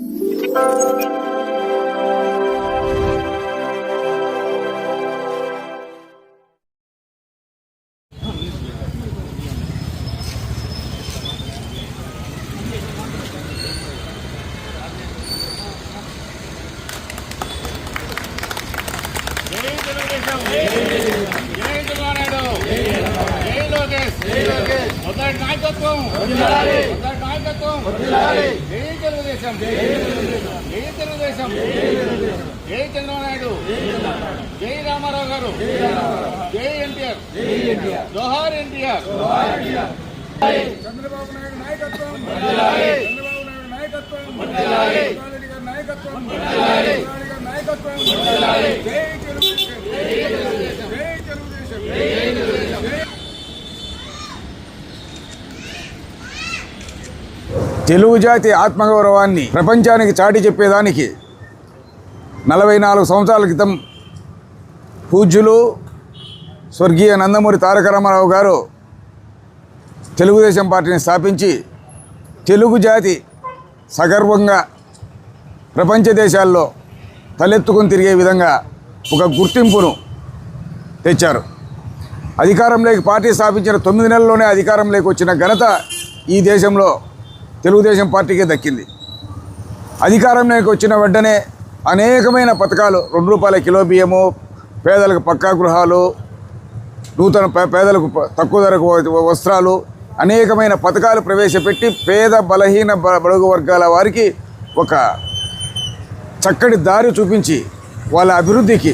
జై చంద్రబాబు నాయుడు, జై రామారావు గారు, జై ఎన్టీఆర్, జోహార్ ఎన్టీఆర్. చంద్రబాబు నాయుడు నాయకత్వం, చంద్రబాబు నాయుడు నాయకత్వం, నాయకత్వం, నాయకత్వం. జై తెలుగుదేశం, జై తెలుగుదేశం, జై తెలుగుదేశం. తెలుగు జాతి ఆత్మగౌరవాన్ని ప్రపంచానికి చాటి చెప్పేదానికి 44 సంవత్సరాల క్రితం పూజ్యులు స్వర్గీయ నందమూరి తారక రామారావు గారు తెలుగుదేశం పార్టీని స్థాపించి తెలుగు జాతి సగర్వంగా ప్రపంచ దేశాల్లో తలెత్తుకుని తిరిగే విధంగా ఒక గుర్తింపును తెచ్చారు. అధికారంలోకి పార్టీ స్థాపించిన 9 నెలల్లోనే అధికారంలోకి వచ్చిన ఘనత ఈ దేశంలో తెలుగుదేశం పార్టీకే దక్కింది. అధికారంలోకి వచ్చిన వెంటనే అనేకమైన పథకాలు, 2 రూపాయల కిలో బియ్యము, పేదలకు పక్కా గృహాలు, నూతన పేదలకు తక్కువ ధరకు వస్త్రాలు, అనేకమైన పథకాలు ప్రవేశపెట్టి పేద బలహీన బడుగు వర్గాల వారికి ఒక చక్కటి దారి చూపించి వాళ్ళ అభివృద్ధికి,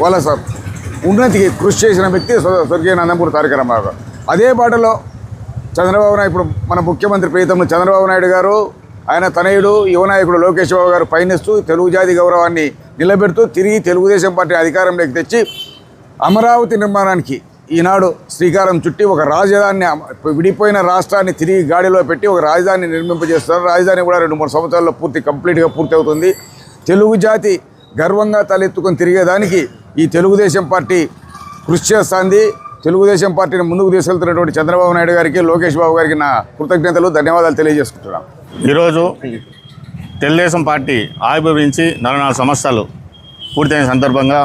వాళ్ళ ఉన్నతికి కృషి చేసిన వ్యక్తి స్వర్గీయ నందమూరి తారక రామారావు గారు. అదే బాటలో చంద్రబాబు నాయుడు, ఇప్పుడు మన ముఖ్యమంత్రి ప్రీతములు చంద్రబాబు నాయుడు గారు, ఆయన తనయుడు యువ నాయకుడు లోకేష్ బాబు గారు పయనిస్తూ తెలుగు జాతి గౌరవాన్ని నిలబెడుతూ తిరిగి తెలుగుదేశం పార్టీ అధికారంలోకి తెచ్చి అమరావతి నిర్మాణానికి ఈనాడు శ్రీకారం చుట్టి ఒక రాజధానిని, విడిపోయిన రాష్ట్రాన్ని తిరిగి గాడిలో పెట్టి ఒక రాజధానిని నిర్మింపజేస్తున్నారు. రాజధాని కూడా 2-3 సంవత్సరాల్లో కంప్లీట్గా పూర్తి అవుతుంది. తెలుగు జాతి గర్వంగా తలెత్తుకొని తిరిగేదానికి ఈ తెలుగుదేశం పార్టీ కృషి చేస్తుంది. తెలుగుదేశం పార్టీని ముందుకు తీసుకెళ్తున్నటువంటి చంద్రబాబు నాయుడు గారికి, లోకేష్ బాబు గారికి నా కృతజ్ఞతలు, ధన్యవాదాలు తెలియజేసుకుంటున్నాను. ఈరోజు తెలుగుదేశం పార్టీ ఆవిర్భవించి 44 సంవత్సరాలు పూర్తయిన సందర్భంగా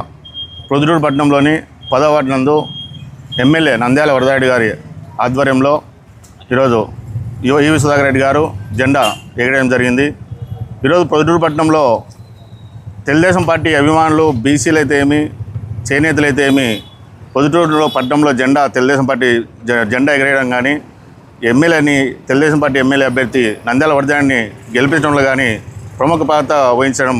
ప్రొద్దుటూరు పట్టణంలోని 10వ వార్డు నందు ఎమ్మెల్యే నంద్యాల వరదారెడ్డి గారి ఆధ్వర్యంలో ఈరోజు ఈవి సుధాకర్ రెడ్డి గారు జెండా ఎగరేయడం జరిగింది. ఈరోజు ప్రొద్దుటూరు పట్టణంలో తెలుగుదేశం పార్టీ అభిమానులు, బీసీలు అయితే ఏమి, చేనేతలు అయితే ఏమి, పొద్దుటూరులో పట్టణంలో తెలుగుదేశం పార్టీ జెండా ఎగరేయడం కానీ, ఎమ్మెల్యేని తెలుగుదేశం పార్టీ ఎమ్మెల్యే అభ్యర్థి నంద్యాల వరదారెడ్డిని గెలిపించడంలో కానీ ప్రముఖ పాత్ర వహించడం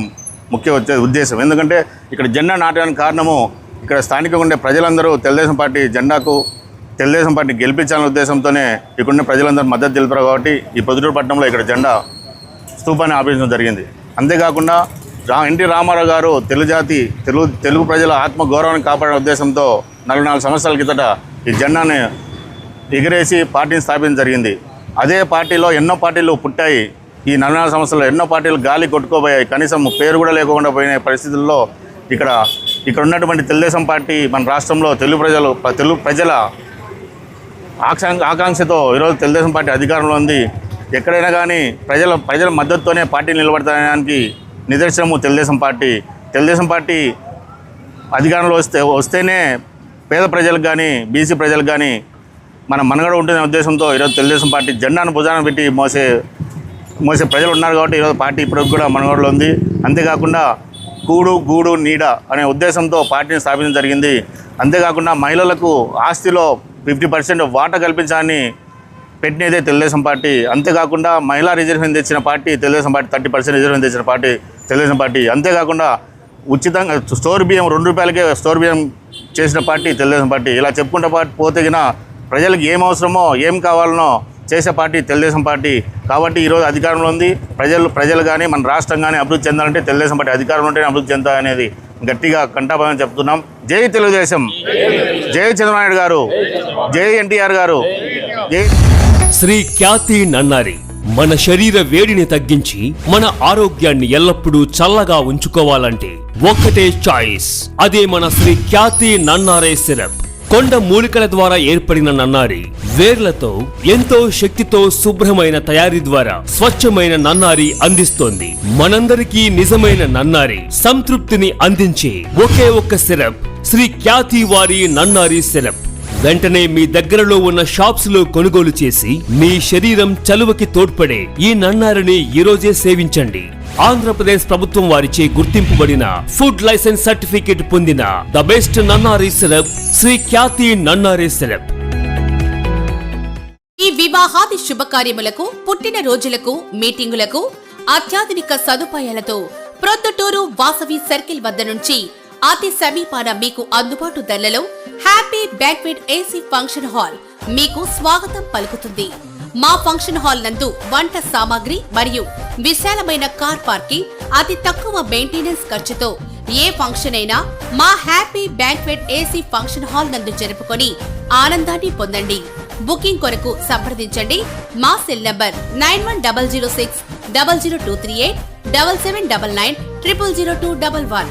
ముఖ్య ఉద్దేశం. ఎందుకంటే ఇక్కడ జెండా నాటడానికి కారణము ఇక్కడ స్థానికంగా ఉండే ప్రజలందరూ తెలుగుదేశం పార్టీ జెండాకు, తెలుగుదేశం పార్టీ గెలిపించాలనే ఉద్దేశంతోనే ఇక్కడున్న ప్రజలందరూ మద్దతు తెలిపారు. కాబట్టి ఈ పొద్దుటూరు పట్టణంలో ఇక్కడ జెండా స్తూపాన్ని ఆపించడం జరిగింది. అంతేకాకుండా ఎన్టీ రామారావు గారు తెలుగు ప్రజల ఆత్మగౌరవాన్ని కాపాడే ఉద్దేశంతో 44 సంవత్సరాల కిందట ఈ జెండాని ఎగిరేసి పార్టీని స్థాపించడం జరిగింది. అదే పార్టీలో ఎన్నో పార్టీలు పుట్టాయి. ఈ 44 సంవత్సరాలు ఎన్నో పార్టీలు గాలి కొట్టుకోబోయాయి. కనీసం పేరు కూడా లేకుండా పోయిన పరిస్థితుల్లో ఇక్కడ ఉన్నటువంటి తెలుగుదేశం పార్టీ మన రాష్ట్రంలో తెలుగు ప్రజల ఆకాంక్షతో ఈరోజు తెలుగుదేశం పార్టీ అధికారంలో ఉంది. ఎక్కడైనా కానీ ప్రజల మద్దతుతోనే పార్టీ నిలబడతానికి నిదర్శనము తెలుగుదేశం పార్టీ అధికారంలో వస్తేనే పేద ప్రజలకు కానీ, బీసీ ప్రజలకు కానీ మన మనుగడ ఉంటున్న ఉద్దేశంతో ఈరోజు తెలుగుదేశం పార్టీ జెండాను భుజాన పెట్టి మోసే ప్రజలు ఉన్నారు. కాబట్టి ఈరోజు పార్టీ ఇప్పటికి కూడా మనుగడలో ఉంది. అంతేకాకుండా గూడు నీడ అనే ఉద్దేశంతో పార్టీని స్థాపించడం జరిగింది. అంతేకాకుండా మహిళలకు ఆస్తిలో 50% వాటా కల్పించాలని పెట్టినదే తెలుగుదేశం పార్టీ. అంతేకాకుండా మహిళా రిజర్వేషన్ తెచ్చిన పార్టీ తెలుగుదేశం పార్టీ, 30% రిజర్వేషన్ తెచ్చిన పార్టీ తెలుగుదేశం పార్టీ. అంతేకాకుండా ఉచితంగా స్టోర్ బియ్యం 2 రూపాయలకే స్టోర్ బియ్యం చేసిన పార్టీ తెలుగుదేశం పార్టీ. ఇలా చెప్పుకుంటూ పోతే ప్రజలకు ఏం అవసరమో, ఏం కావాలనో చేసే పార్టీ తెలుగుదేశం పార్టీ. కాబట్టి ఈరోజు అధికారంలో ఉంది. ప్రజలు కానీ మన రాష్ట్రం కానీ అభివృద్ధి చెందాలంటే తెలుగుదేశం పార్టీ అధికారంలో ఉంటేనే అభివృద్ధి చెందాలనేది గట్టిగా కంఠాభావం చెప్తున్నాం. జై తెలుగుదేశం, జై చంద్రబాబు నాయుడు గారు, జై ఎన్టీఆర్ గారు, జై శ్రీ ఖ్యాతి నన్నారి. మన శరీర వేడిని తగ్గించి మన ఆరోగ్యాన్ని ఎల్లప్పుడూ చల్లగా ఉంచుకోవాలంటే ఒక్కటే చాయిస్, అదే మన శ్రీ ఖ్యాతి నన్నారే సిరప్. కొండ మూలికల ద్వారా ఏర్పడిన నన్నారి వేర్లతో ఎంతో శక్తితో శుభ్రమైన తయారీ ద్వారా స్వచ్ఛమైన నన్నారి అందిస్తోంది. మనందరికీ నిజమైన నన్నారి సంతృప్తిని అందించే ఒకే ఒక్క సిరప్ శ్రీ ఖ్యాతి వారి నన్నారి సిరప్. వెంటనే మీ దగ్గరలో ఉన్న షాప్స్ లో కొనుగోలు చేసి మీ శరీరం చలువకి తోడ్పడే ఈ నన్నారిని ఈరోజే సేవించండి. ఆంధ్రప్రదేశ్ ప్రభుత్వం వారిచే గుర్తింపుబడిన ఫుడ్ లైసెన్స్ సర్టిఫికేట్ పొందిన the best nannari syrup Shri Khyathi nannari syrup. ఈ వివాహాది శుభకార్యములకు, పుట్టిన రోజులకు, మీటింగులకు అత్యాధునిక సదుపాయాలతో ప్రొద్దుటూరు వాసవి సర్కిల్ వద్ద నుంచి అతి సమీపాన మీకు అందుబాటు ధరలలో happy banquet AC function hall మీకు స్వాగతం పలుకుతుంది. మా ఫంక్షన్ హాల్ నందు వంట సామాగ్రి మరియు విశాలమైన కార్ పార్కింగ్, అతి తక్కువ మెయింటెనెన్స్ ఖర్చుతో ఏ ఫంక్షన్ అయినా మా happy banquet AC function hall నందు జరుపుకొని ఆనందాన్ని పొందండి. బుకింగ్ కొరకు సంప్రదించండి. మా సెల్ నంబర్ 9100600238 7799 000211.